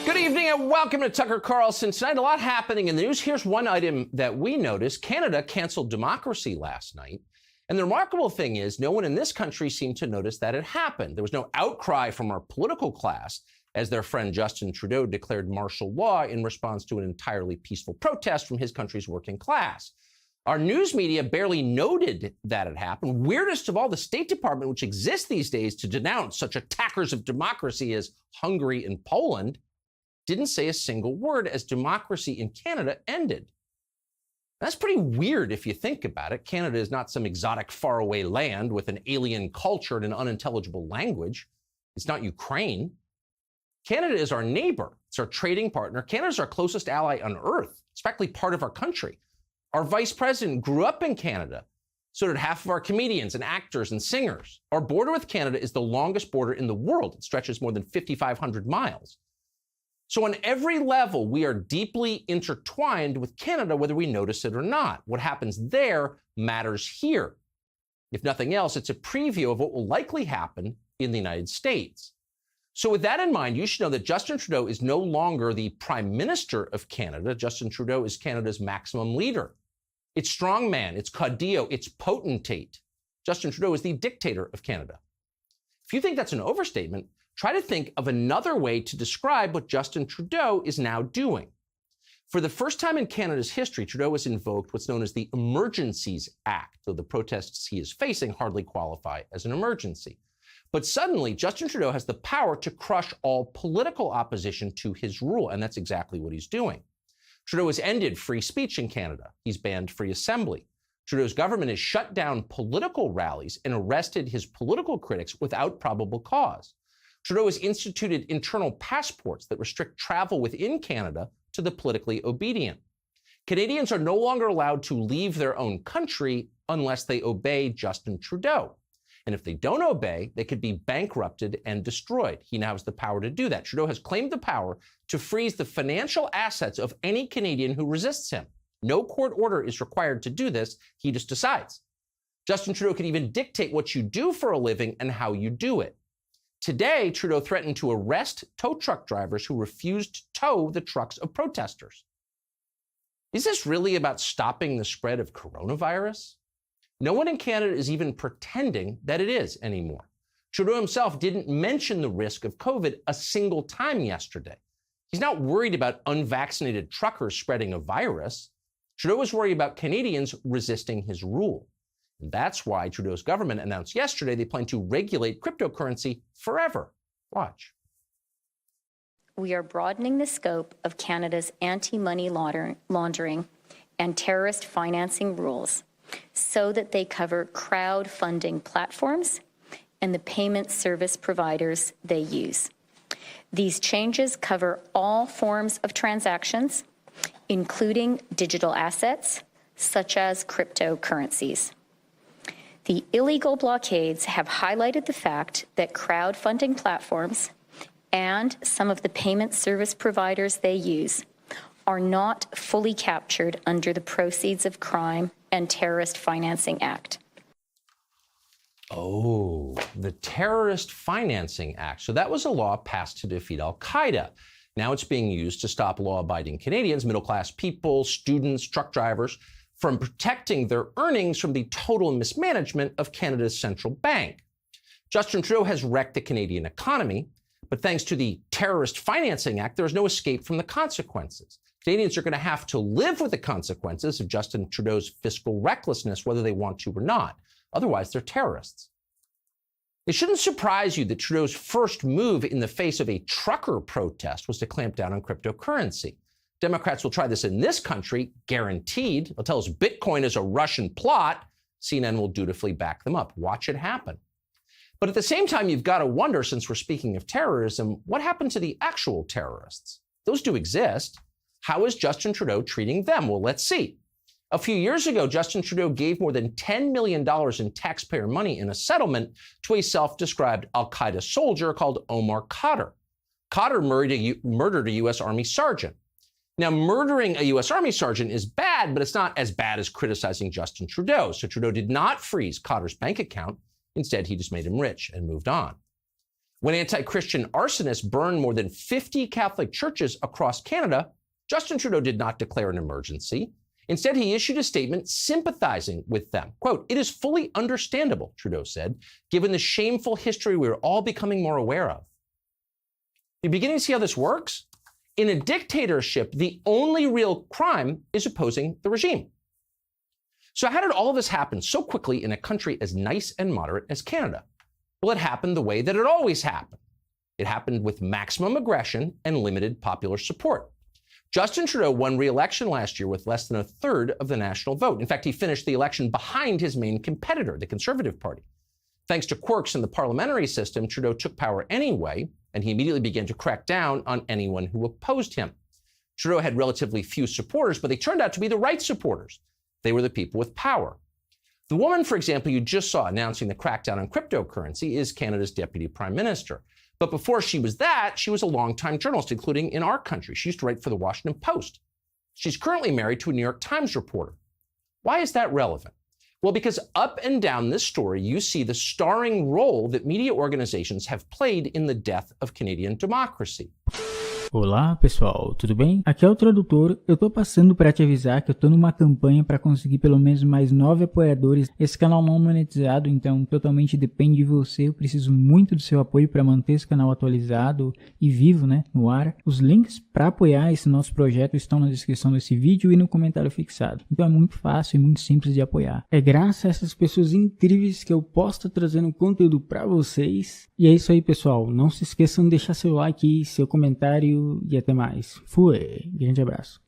Good evening and welcome to Tucker Carlson. Tonight, a lot happening in the news. Here's one item that we noticed. Canada canceled democracy last night. And the remarkable thing is, no one in this country seemed to notice that it happened. There was no outcry from our political class as their friend Justin Trudeau declared martial law in response to an entirely peaceful protest from his country's working class. Our news media barely noted that it happened. Weirdest of all, the State Department, which exists these days to denounce such attackers of democracy as Hungary and Poland, didn't say a single word as democracy in Canada ended. That's pretty weird if you think about it. Canada is not some exotic faraway land with an alien culture and an unintelligible language. It's not Ukraine. Canada is our neighbor. It's our trading partner. Canada is our closest ally on earth. It's practically part of our country. Our vice president grew up in Canada. So did half of our comedians and actors and singers. Our border with Canada is the longest border in the world. It stretches more than 5,500 miles. So on every level, we are deeply intertwined with Canada, whether we notice it or not. What happens there matters here. If nothing else, it's a preview of what will likely happen in the United States. So with that in mind, you should know that Justin Trudeau is no longer the Prime Minister of Canada. Justin Trudeau is Canada's maximum leader. It's strongman, it's caudillo, it's potentate. Justin Trudeau is the dictator of Canada. If you think that's an overstatement, try to think of another way to describe what Justin Trudeau is now doing. For the first time in Canada's history, Trudeau has invoked what's known as the Emergencies Act, though the protests he is facing hardly qualify as an emergency. But suddenly, Justin Trudeau has the power to crush all political opposition to his rule, and that's exactly what he's doing. Trudeau has ended free speech in Canada. He's banned free assembly. Trudeau's government has shut down political rallies and arrested his political critics without probable cause. Trudeau has instituted internal passports that restrict travel within Canada to the politically obedient. Canadians are no longer allowed to leave their own country unless they obey Justin Trudeau. And if they don't obey, they could be bankrupted and destroyed. He now has the power to do that. Trudeau has claimed the power to freeze the financial assets of any Canadian who resists him. No court order is required to do this. He just decides. Justin Trudeau can even dictate what you do for a living and how you do it. Today, Trudeau threatened to arrest tow truck drivers who refused to tow the trucks of protesters. Is this really about stopping the spread of coronavirus? No one in Canada is even pretending that it is anymore. Trudeau himself didn't mention the risk of COVID a single time yesterday. He's not worried about unvaccinated truckers spreading a virus. Trudeau is worried about Canadians resisting his rule. And that's why Trudeau's government announced yesterday they plan to regulate cryptocurrency forever. Watch. We are broadening the scope of Canada's anti-money laundering and terrorist financing rules so that they cover crowdfunding platforms and the payment service providers they use. These changes cover all forms of transactions, including digital assets, such as cryptocurrencies. The illegal blockades have highlighted the fact that crowdfunding platforms and some of the payment service providers they use are not fully captured under the Proceeds of Crime and Terrorist Financing Act. Oh, the Terrorist Financing Act. So that was a law passed to defeat al-Qaeda. Now it's being used to stop law-abiding Canadians, middle-class people, students, truck drivers, from protecting their earnings from the total mismanagement of Canada's central bank. Justin Trudeau has wrecked the Canadian economy, but thanks to the Terrorist Financing Act, there is no escape from the consequences. Canadians are going to have to live with the consequences of Justin Trudeau's fiscal recklessness, whether they want to or not. Otherwise, they're terrorists. It shouldn't surprise you that Trudeau's first move in the face of a trucker protest was to clamp down on cryptocurrency. Democrats will try this in this country, guaranteed. They'll tell us Bitcoin is a Russian plot. CNN will dutifully back them up. Watch it happen. But at the same time, you've got to wonder, since we're speaking of terrorism, what happened to the actual terrorists? Those do exist. How is Justin Trudeau treating them? Well, let's see. A few years ago, Justin Trudeau gave more than $10 million in taxpayer money in a settlement to a self-described al-Qaeda soldier called Omar Khadr. Khadr murdered a U.S. Army sergeant. Now, murdering a U.S. Army sergeant is bad, but it's not as bad as criticizing Justin Trudeau. So Trudeau did not freeze Khadr's bank account. Instead, he just made him rich and moved on. When anti-Christian arsonists burned more than 50 Catholic churches across Canada, Justin Trudeau did not declare an emergency. Instead, he issued a statement sympathizing with them. Quote, "It is fully understandable," Trudeau said, "given the shameful history we are all becoming more aware of." You're beginning to see how this works? In a dictatorship, the only real crime is opposing the regime. So how did all of this happen so quickly in a country as nice and moderate as Canada? Well, it happened the way that it always happened. It happened with maximum aggression and limited popular support. Justin Trudeau won re-election last year with less than a third of the national vote. In fact, he finished the election behind his main competitor, the Conservative Party. Thanks to quirks in the parliamentary system, Trudeau took power anyway, and he immediately began to crack down on anyone who opposed him. Trudeau had relatively few supporters, but they turned out to be the right supporters. They were the people with power. The woman, for example, you just saw announcing the crackdown on cryptocurrency is Canada's Deputy Prime Minister. But before she was that, she was a longtime journalist, including in our country. She used to write for the Washington Post. She's currently married to a New York Times reporter. Why is that relevant? Well, because up and down this story, you see the starring role that media organizations have played in the death of Canadian democracy. Olá pessoal, tudo bem? Aqui é o Tradutor, eu tô passando para te avisar que eu tô numa campanha para conseguir pelo menos mais 9 apoiadores. Esse canal não monetizado, então totalmente depende de você, eu preciso muito do seu apoio para manter esse canal atualizado e vivo, né, no ar. Os links para apoiar esse nosso projeto estão na descrição desse vídeo e no comentário fixado. Então é muito fácil e muito simples de apoiar. É graças a essas pessoas incríveis que eu posso estar trazendo conteúdo para vocês. E é isso aí pessoal, não se esqueçam de deixar seu like, seu comentário e até mais. Fui, grande abraço.